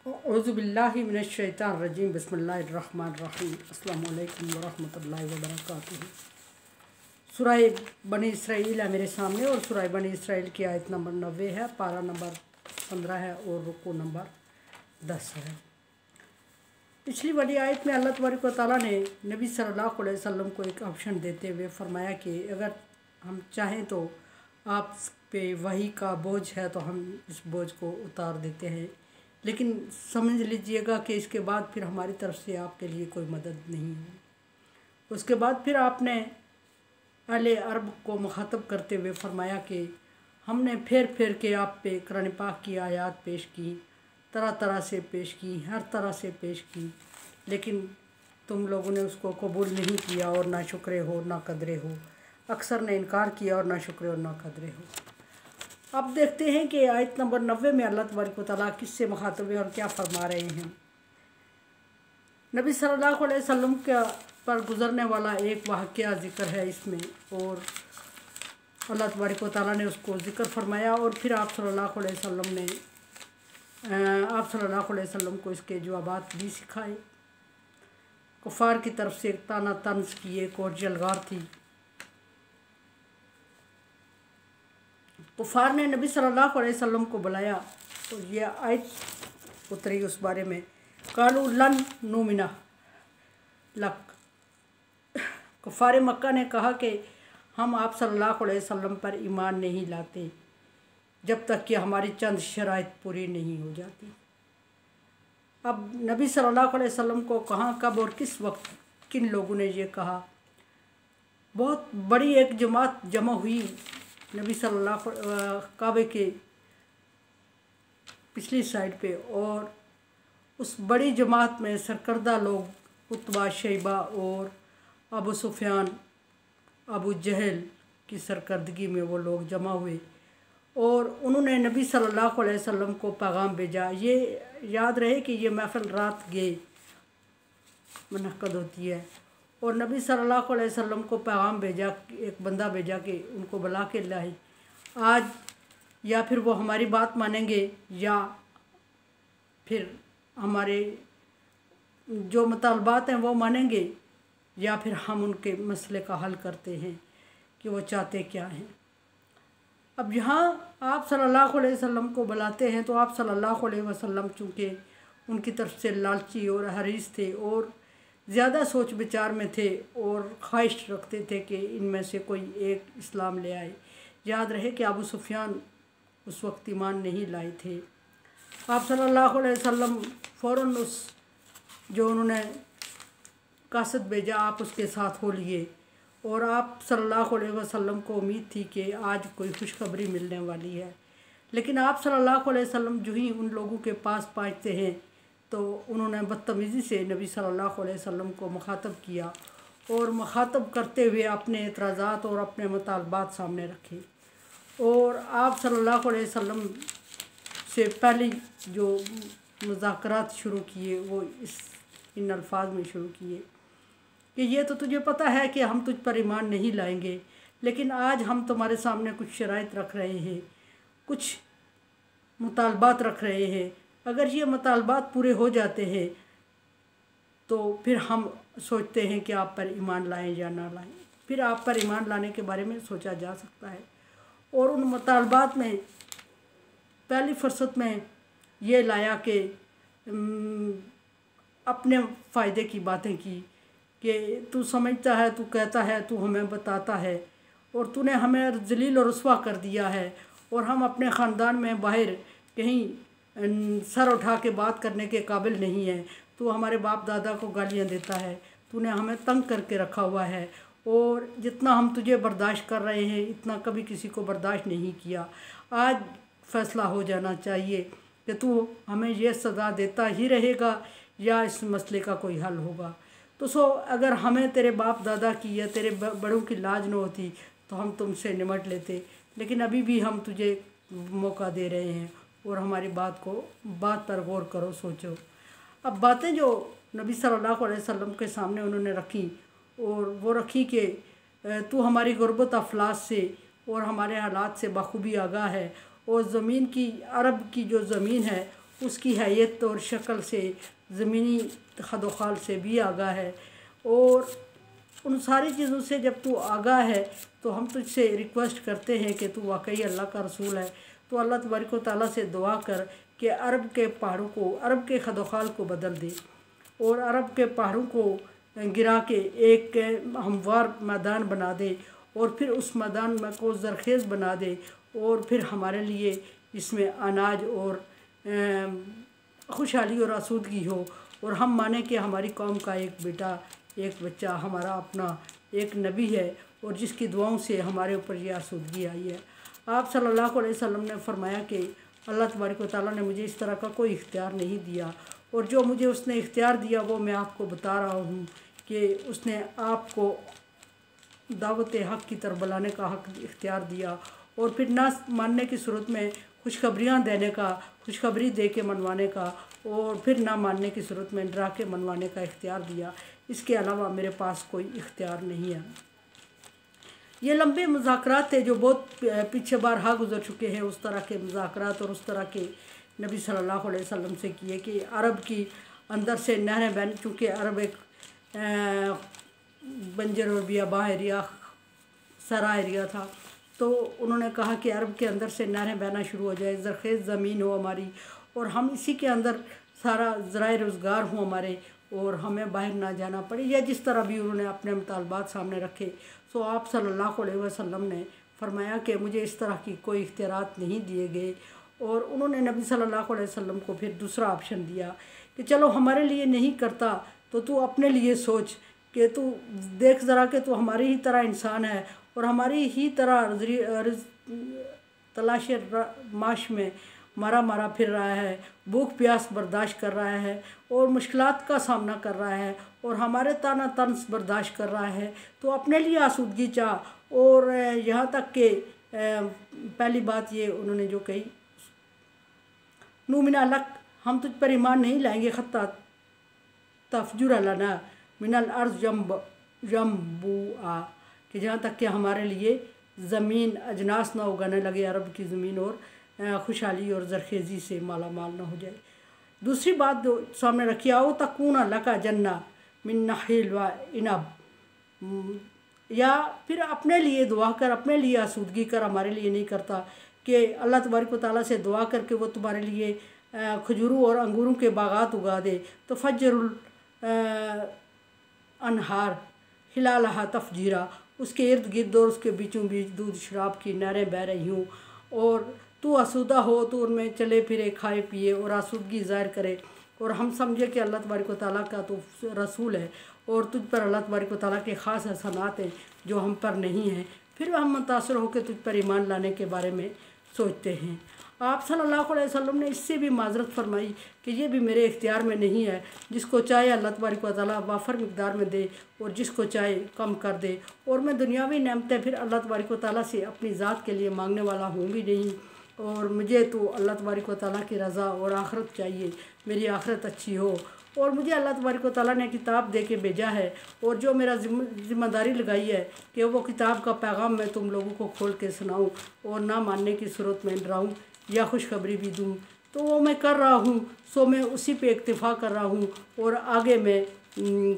औज़ुबिल्लाहि मिनश्शैतानिर्रजीम बिस्मिल्लाहिर्रहमानिर्रहीम अस्सलामु अलैकुम वरहमतुल्लाहि वबरकातुहू। सूरह बनी इसराइल है मेरे सामने और सूरह बनी इसराइल की आयत नंबर 90 है, पारा नंबर 15 है और रुकू नंबर 10 है। पिछली वाली आयत में अल्लाह तबारक व तआला ने नबी सल्लल्लाहु अलैहि वसल्लम को एक ऑप्शन देते हुए फरमाया कि अगर हम चाहें तो आप पे वही का बोझ है तो हम इस बोझ को उतार देते हैं, लेकिन समझ लीजिएगा कि इसके बाद फिर हमारी तरफ से आपके लिए कोई मदद नहीं है। उसके बाद फिर आपने अहले अरब को मुखातब करते हुए फरमाया कि हमने फेर फेर के आप पे कुरान पाक की आयत पेश की, तरह तरह से पेश की, हर तरह से पेश की, लेकिन तुम लोगों ने उसको कबूल नहीं किया और ना शुक्रे हो ना कदरे हो। अक्सर ने इनकार किया और ना शुक्रे और ना कदरे हो। अब देखते हैं कि आयत नंबर 90 में अल्लाह तबारक व तआला किससे मुखातब है और क्या फरमा रहे हैं। नबी सल्लल्लाहु अलैहि वसल्लम के पर गुज़रने वाला एक वाक़या ज़िक्र है इसमें, और अल्लाह तबारक व तआला ने उसको ज़िक्र फरमाया और फिर आप सल्लल्लाहु अलैहि वसल्लम को इसके जवाबात भी सिखाए। कुफ़ार की तरफ से एक ताना तंज की एक और जलगार थी। कुफ़ार ने नबी सल्लल्लाहु अलैहि वसल्लम को बुलाया और यह आयत उतरी उस बारे में, कालू लन नुमिना लक। कुफ़ार मक्का ने कहा कि हम आप सल्लल्लाहु अलैहि वसल्लम पर ईमान नहीं लाते जब तक कि हमारी चंद शराइत पूरी नहीं हो जाती। अब नबी सल्लल्लाहु अलैहि वसल्लम को कहाँ, कब और किस वक्त किन लोगों ने ये कहा। बहुत बड़ी एक जमात जमा हुई नबी सल्लल्लाहु काबे के पिछली साइड पे, और उस बड़ी जमात में सरकर्दा लोग उतबा, शैबा और अबू सुफियान, अबू जहल की सरकर्दगी में वो लोग जमा हुए और उन्होंने नबी सल्लल्लाहु अलैहि वसल्लम को पैगाम भेजा। ये याद रहे कि ये महफिल रात गे मुनक्कद होती है, और नबी सल्लल्लाहु अलैहि वसल्लम को पैगाम भेजा, एक बंदा भेजा कि उनको बुला के लाए आज, या फिर वो हमारी बात मानेंगे या फिर हमारे जो मुतालबात हैं वो मानेंगे, या फिर हम उनके मसले का हल करते हैं कि वो चाहते क्या हैं। अब यहाँ आप सल्लल्लाहु अलैहि वसल्लम को बुलाते हैं तो आप सल्लल्लाहु अलैहि वसल्लम चूँकि उनकी तरफ से लालची और हरीस थे और ज़्यादा सोच विचार में थे और ख्वाहिश रखते थे कि इनमें से कोई एक इस्लाम ले आए। याद रहे कि अबू सुफियान उस वक्त ईमान नहीं लाए थे। आप सल्लल्लाहु अलैहि वसल्लम फ़ौरन उस जो उन्होंने कासद भेजा आप उसके साथ हो लिए, और आप सल्लल्लाहु अलैहि वसल्लम को उम्मीद थी कि आज कोई खुशखबरी मिलने वाली है। लेकिन आप सल्लल्लाहु अलैहि वसल्लम जो ही उन लोगों के पास पहुँचते हैं तो उन्होंने बदतमीज़ी से नबी सल्लल्लाहु अलैहि वसल्लम को मुखातब किया और मुखातब करते हुए अपने एतराज़ात और अपने मुतालबात सामने रखे, और आप सल्लल्लाहु अलैहि वसल्लम से पहले जो मुज़ाकरात शुरू किए वो इन अल्फाज में शुरू किए कि ये तो तुझे पता है कि हम तुझ पर ईमान नहीं लाएंगे, लेकिन आज हम तुम्हारे सामने कुछ शराइत रख रहे हैं, कुछ मुतालबात रख रहे हैं। अगर ये मुतालबात पूरे हो जाते हैं तो फिर हम सोचते हैं कि आप पर ईमान लाएं या ना लाएं, फिर आप पर ईमान लाने के बारे में सोचा जा सकता है। और उन मुतालबात में पहली फुर्सत में ये लाया कि अपने फ़ायदे की बातें की कि तू समझता है, तू कहता है, तू हमें बताता है, और तूने हमें जलील और रुस्वा कर दिया है, और हम अपने ख़ानदान में बाहर कहीं सर उठा के बात करने के काबिल नहीं है। तू हमारे बाप दादा को गालियाँ देता है, तूने हमें तंग करके रखा हुआ है, और जितना हम तुझे बर्दाश्त कर रहे हैं इतना कभी किसी को बर्दाश्त नहीं किया। आज फ़ैसला हो जाना चाहिए कि तू हमें ये सज़ा देता ही रहेगा या इस मसले का कोई हल होगा। तो अगर हमें तेरे बाप दादा की या तेरे बड़ों की लाज न होती तो हम तुमसे निमट लेते, लेकिन अभी भी हम तुझे मौका दे रहे हैं और हमारी बात पर गौर करो, सोचो। अब बातें जो नबी सल्लल्लाहु अलैहि वसल्लम के सामने उन्होंने रखी, और वो रखी कि तू हमारी गुर्बत अफलास से और हमारे हालात से बखूबी आगाह है, और ज़मीन की अरब की जो ज़मीन है उसकी हैयत और शक्ल से, ज़मीनी खदोखाल से भी आगाह है। और उन सारी चीज़ों से जब तू आगाह है तो हम तुझसे रिक्वेस्ट करते हैं कि तू वाकई अल्लाह का रसूल है। तो अल्लाह तबारक व तआला से दुआ कर कि अरब के पहाड़ों को, अरब के खदोखाल को बदल दे और अरब के पहाड़ों को गिरा के एक हमवार मैदान बना दे और फिर उस मैदान में को ज़रखेज़ बना दे और फिर हमारे लिए इसमें अनाज और खुशहाली और आसूदगी हो और हम माने कि हमारी कौम का एक बेटा, एक बच्चा हमारा अपना एक नबी है और जिसकी दुआओं से हमारे ऊपर ये आसूदगी आई है। आप सल्लल्लाहु अलैहि वसल्लम ने फरमाया कि अल्लाह तबारक व तआला ने मुझे इस तरह का कोई इख्तियार नहीं दिया और जो मुझे उसने इख्तियार दिया वो मैं आपको बता रहा हूँ कि उसने आपको दावत हक़ की तरफ बुलाने का हक़ इख्तियार दिया और फिर ना मानने की सूरत में खुशखबरियाँ देने का, खुशखबरी दे के मनवाने का और फिर ना मानने की सूरत में डरा के मनवाने का इख्तियार दिया। इसके अलावा मेरे पास कोई इख्तियार नहीं है। ये लंबे मुज़ाकरात थे जो बहुत पीछे बारहा गुजर चुके हैं। उस तरह के मुज़ाकरात और उस तरह के नबी सल्लल्लाहु अलैहि वसल्लम से किए कि अरब की अंदर से नहरें बहन, चूँकि अरब एक बंजर और बियाबा एरिया, सरा एरिया था, तो उन्होंने कहा कि अरब के अंदर से नहरें बहना शुरू हो जाए, ज़रखेज़ ज़मीन हो हमारी और हम इसी के अंदर सारा ज़राए रोज़गार हो हमारे और हमें बाहर ना जाना पड़े, या जिस तरह भी उन्होंने अपने मुतालबात सामने रखे। सो आप सल्लल्लाहु अलैहि वसल्लम ने फरमाया कि मुझे इस तरह की कोई इख्तियारात नहीं दिए गए और उन्होंने नबी सल्लल्लाहु अलैहि वसल्लम को फिर दूसरा ऑप्शन दिया कि चलो हमारे लिए नहीं करता तो तू अपने लिए सोच कि तू देख ज़रा कि तू हमारी ही तरह इंसान है और हमारी ही तरह तलाश माश में मारा मारा फिर रहा है, भूख प्यास बर्दाश्त कर रहा है और मुश्किलात का सामना कर रहा है और हमारे ताना तंस बर्दाश्त कर रहा है। तो अपने लिए आसूदगी चाह। और यहाँ तक कि पहली बात ये उन्होंने जो कही, नुमिना लक, हम तुझ पर ईमान नहीं लाएंगे खत्ता तफजुर लना मिनल अर्ज़ जम्बुआ, कि जहाँ तक कि हमारे लिए ज़मीन अजनास ना उगाने लगे, अरब की ज़मीन और खुशहाली और ज़रखेज़ी से माला माल ना हो जाए। दूसरी बात जो सामने रखी, आओ तकूना लका जन्ना मिन नखील व इनब, या फिर अपने लिए दुआ कर, अपने लिए आसूदगी कर, हमारे लिए नहीं करता कि अल्लाह तबारक व तआला से दुआ करके वो तुम्हारे लिए खजूरों और अंगूरों के बागात उगा दे। तो फज्जरुल अनहार हिलालहा तफजीरा, उसके इर्द गिर्द और उसके बीचों बीच दूध शराब की नहरें बह रही हूँ और तू आसूदा हो तो उनमें चले फिरे, खाए पिए और आसूदगी ज़ाहिर करे और हम समझे कि अल्लाह तबारक व तआला का तो रसूल है और तुझ पर अल्लाह तबारक व तआला के ख़ास हसनात हैं जो हम पर नहीं हैं, फिर हम मुतासर होकर तुझ पर ईमान लाने के बारे में सोचते हैं। आप सल्लल्लाहु अलैहि वसल्लम ने इससे भी माजरत फरमाई कि ये भी मेरे इख्तियार में नहीं है, जिसको चाहे अल्लाह तबारक व तआला वाफर मिक़दार में दे और जिसको चाहे कम कर दे, और मैं दुनियावी नेमतें फिर अल्लाह तबारक व तआला से अपनी ज़ात के लिए मांगने वाला हूँ भी नहीं और मुझे तो अल्लाह तबारक व तआला की रज़ा और आखिरत चाहिए, मेरी आखिरत अच्छी हो और मुझे अल्लाह तबारक व तआला ने किताब दे के भेजा है और जो मेरा ज़िम्मेदारी लगाई है कि वो किताब का पैगाम मैं तुम लोगों को खोल के सुनाऊँ और ना मानने की सूरत में डराऊँ या खुशखबरी भी दूँ, तो वो मैं कर रहा हूँ। सो मैं उसी पे इक्तिफ़ा कर रहा हूँ और आगे मैं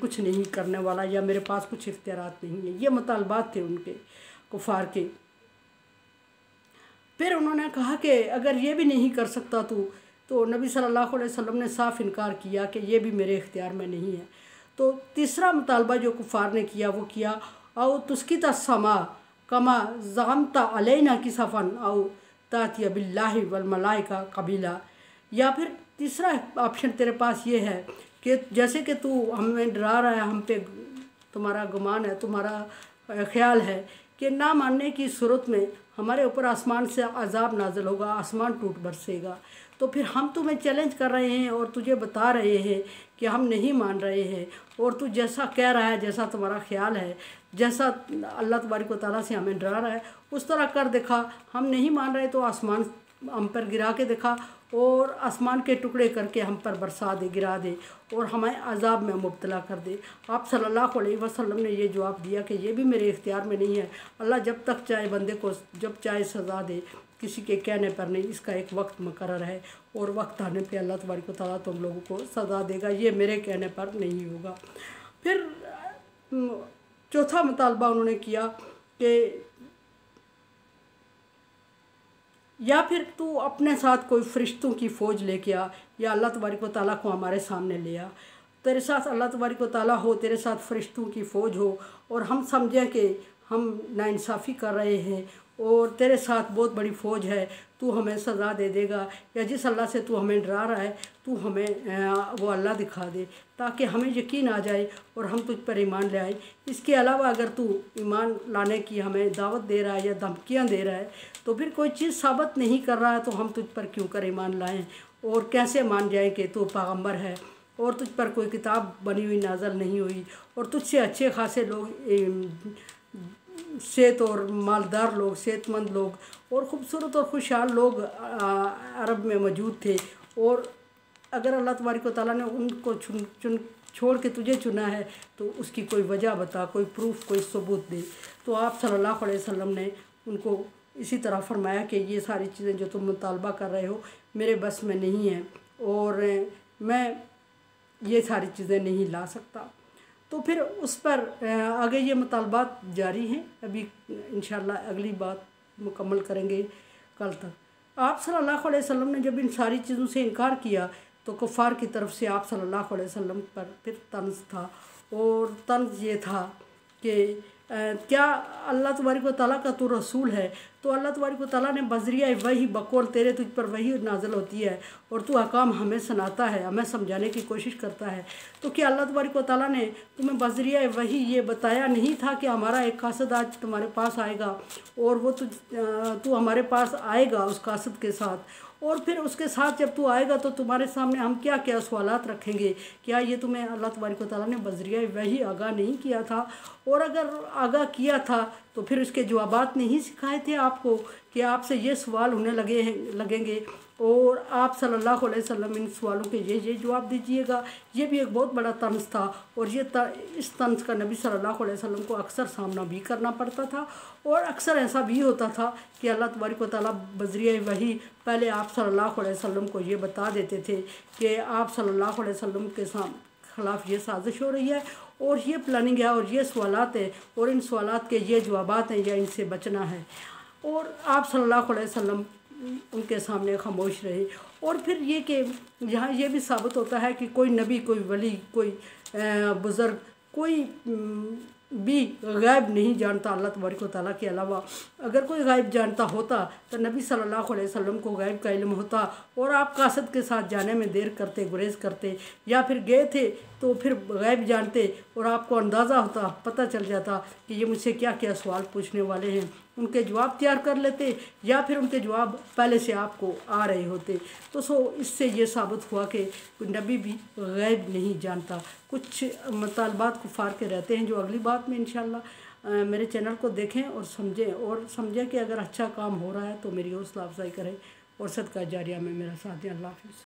कुछ नहीं करने वाला या मेरे पास कुछ इख्तियारात नहीं है। ये मुतालबात थे उनके कुफार के। फिर उन्होंने कहा कि अगर ये भी नहीं कर सकता तो नबी सल्लल्लाहु अलैहि वसल्लम ने साफ इनकार किया कि ये भी मेरे इख्तियार में नहीं है। तो तीसरा मुतालबा जो कुफार ने किया वो किया, आओ तुस्की तस्मा कमा ज़ामता अलैना की सफ़न आओ तातिया बिल्लाहि वल मलाइका कबीला, या फिर तीसरा ऑप्शन तेरे पास ये है कि जैसे कि तू हमें डरा रहा है, हम पे तुम्हारा गुमान है, तुम्हारा ख्याल है कि ना मानने की सूरत में हमारे ऊपर आसमान से अजाब नाज़िल होगा, आसमान टूट बरसेगा, तो फिर हम तुम्हें चैलेंज कर रहे हैं और तुझे बता रहे हैं कि हम नहीं मान रहे हैं और तू जैसा कह रहा है, जैसा तुम्हारा ख्याल है, जैसा अल्लाह तबारक व तआला से हमें डरा रहा है उस तरह कर दिखा। हम नहीं मान रहे तो आसमान हम पर गिरा के दिखा और आसमान के टुकड़े करके हम पर बरसा दे, गिरा दे और हमें अजाब में मुब्तला कर दे। आप सल्लल्लाहु अलैहि वसल्लम ने ये जवाब दिया कि ये भी मेरे इख्तियार में नहीं है। अल्लाह जब तक चाहे बंदे को जब चाहे सज़ा दे, किसी के कहने पर नहीं, इसका एक वक्त मुकर्रर है और वक्त आने पे अल्लाह तबारक व तआला तुम लोगों को सज़ा देगा, ये मेरे कहने पर नहीं होगा। फिर चौथा मुतालबा उन्होंने किया कि या फिर तू अपने साथ कोई फरिश्तों की फ़ौज लेके आ, या अल्लाह तबारक व तआला को हमारे सामने ले आ, तेरे साथ अल्लाह तबारक व तआला हो, तेरे साथ फरिश्तों की फ़ौज हो और हम समझें कि हम नाइंसाफ़ी कर रहे हैं और तेरे साथ बहुत बड़ी फ़ौज है, तू हमें सज़ा दे देगा, या जिस अल्लाह से तू हमें डरा रहा है तू हमें वो अल्लाह दिखा दे ताकि हमें यकीन आ जाए और हम तुझ पर ईमान ले आए। इसके अलावा अगर तू ईमान लाने की हमें दावत दे रहा है या धमकियाँ दे रहा है तो फिर कोई चीज़ साबित नहीं कर रहा है तो हम तुझ पर क्यों कर ईमान लाएँ और कैसे मान जाए कि तू पैगम्बर है और तुझ पर कोई किताब बनी हुई नाज़िल नहीं हुई और तुझसे अच्छे खासे लोग सेहत और मालदार लोग, सेहतमंद लोग और ख़ूबसूरत और खुशहाल लोग अरब में मौजूद थे। और अगर अल्लाह तबारक व तआला ने उनको छोड़ के तुझे चुना है तो उसकी कोई वजह बता, कोई प्रूफ, कोई सबूत दे। तो आप सल्लल्लाहु अलैहि वसल्लम ने उनको इसी तरह फरमाया कि ये सारी चीज़ें जो तुम मुतालबा कर रहे हो मेरे बस में नहीं है और मैं ये सारी चीज़ें नहीं ला सकता। तो फिर उस पर आगे ये मुतालबात जारी हैं, अभी इंशाल्लाह अगली बात मुकम्मल करेंगे कल तक। आप सल्लल्लाहु अलैहि वसल्लम ने जब इन सारी चीज़ों से इनकार किया तो कुफ़ार की तरफ से आप सल्लल्लाहु अलैहि वसल्लम पर फिर तंज था और तंज ये था कि क्या अल्लाह तबारक व तआला का तो रसूल है तो अल्लाह तबारक व तआला ने बज़रिया वही बकौल तेरे तुझ पर वही नाज़िल होती है और तू अहकाम हमें सुनाता है, हमें समझाने की कोशिश करता है, तो क्या अल्लाह तबारक व तआला ने तुम्हें बज़रिया वही ये बताया नहीं था कि हमारा एक कासद आज तुम्हारे पास आएगा और वो तू हमारे पास आएगा उस कासद के साथ और फिर उसके साथ जब तू आएगा तो तुम्हारे सामने हम क्या क्या सवालात रखेंगे, क्या ये तुम्हें अल्लाह तबारक व तआला ने बज़रिया वही आगाह नहीं किया था और अगर आगाह किया था तो फिर उसके जवाबात नहीं सिखाए थे आपको कि आपसे ये सवाल होने लगेंगे और आप सल्लल्लाहु अलैहि वसल्लम इन सवालों के ये जवाब दीजिएगा। ये भी एक बहुत बड़ा तंज था और इस तंज का नबी सल्लल्लाहु अलैहि वसल्लम को अक्सर सामना भी करना पड़ता था और अक्सर ऐसा भी होता था कि अल्लाह तबारक व तआला बज़रिया वही पहले आप सल्लल्लाहु अलैहि वसल्लम को ये बता देते थे कि आप सल्लल्लाहु अलैहि वसल्लम के खिलाफ़ ये साजिश हो रही है और ये प्लानिंग है और ये सवालात है और इन सवालात के ये जवाबात हैं या इनसे बचना है और आप सल्लल्लाहु अलैहि वसल्लम उनके सामने खामोश रहे। और फिर ये कि यहाँ ये भी साबित होता है कि कोई नबी, कोई वली, कोई बुज़ुर्ग, कोई भी गैब नहीं जानता अल्लाह तबारक व तआला के अलावा। अगर कोई गैब जानता होता तो नबी सल्लल्लाहु अलैहि वसल्लम को गैब का इल्म होता और आप कासद के साथ जाने में देर करते, गुरेज करते या फिर गए थे तो फिर गैब जानते और आपको अंदाज़ा होता, पता चल जाता कि ये मुझसे क्या क्या सवाल पूछने वाले हैं, उनके जवाब तैयार कर लेते या फिर उनके जवाब पहले से आपको आ रहे होते। तो इससे ये साबित हुआ कि नबी भी गैब नहीं जानता। कुछ मुतालबात कुफ़ार के रहते हैं जो अगली बात में इंशाअल्लाह मेरे चैनल को देखें और समझें कि अगर अच्छा काम हो रहा है तो मेरी हौसला अफजाई करें और सदका जारिया में मेरा साथ दें। अल्लाह हाफ़िज़।